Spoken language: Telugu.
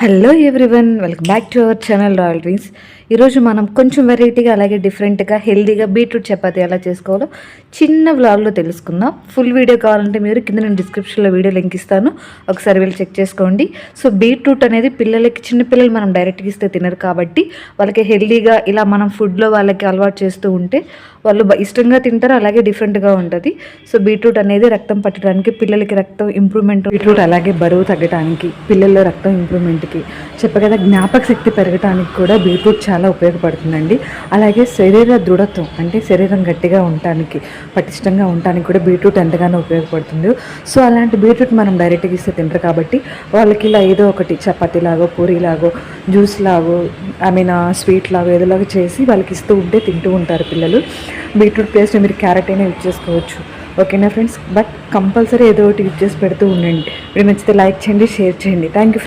Hello everyone, welcome back to our channel royal dreams. ఈరోజు మనం కొంచెం వెరైటీగా అలాగే డిఫరెంట్గా హెల్దీగా బీట్రూట్ చపాతీ ఎలా చేసుకోవాలో చిన్న వ్లాగ్లో తెలుసుకుందాం. ఫుల్ వీడియో కావాలంటే మీరు కింద నేను డిస్క్రిప్షన్లో వీడియో లింక్ ఇస్తాను, ఒకసారి వెళ్ళి చెక్ చేసుకోండి. సో బీట్రూట్ అనేది పిల్లలకి, చిన్నపిల్లలు మనం డైరెక్ట్గా ఇస్తే తినరు కాబట్టి వాళ్ళకి హెల్దీగా ఇలా మనం ఫుడ్లో వాళ్ళకి అలవాటు చేస్తూ ఉంటే వాళ్ళు ఇష్టంగా తింటారు, అలాగే డిఫరెంట్గా ఉంటుంది. సో బీట్రూట్ అనేది రక్తం పట్టడానికి, పిల్లలకి రక్తం ఇంప్రూవ్మెంట్, బీట్రూట్ అలాగే బరువు తగ్గడానికి, పిల్లల్లో రక్తం ఇంప్రూవ్మెంట్కి, చెప్పగల జ్ఞాపక శక్తి పెరగడానికి కూడా బీట్రూట్ చాలా ఉపయోగపడుతుందండి. అలాగే శరీర దృఢత్వం అంటే శరీరం గట్టిగా ఉండటానికి, పటిష్టంగా ఉండటానికి కూడా బీట్రూట్ ఎంతగానో ఉపయోగపడుతుంది. సో అలాంటి బీట్రూట్ మనం డైరెక్ట్గా ఇస్తే తింటారు కాబట్టి వాళ్ళకి ఇలా ఏదో ఒకటి చపాతీలాగో, పూరీలాగో, జ్యూస్ లాగో, స్వీట్ లాగో ఏదోలాగా చేసి వాళ్ళకి ఇస్తూ ఉంటే తింటూ ఉంటారు పిల్లలు. బీట్రూట్ ప్లేస్లో మీరు క్యారెట్ అయినా యూజ్ చేసుకోవచ్చు. ఓకేనా ఫ్రెండ్స్, బట్ కంపల్సరీ ఏదో ఒకటి యూజ్ చేసి పెడుతూ ఉండండి. మీరు నచ్చితే లైక్ చేయండి, షేర్ చేయండి. Thank you.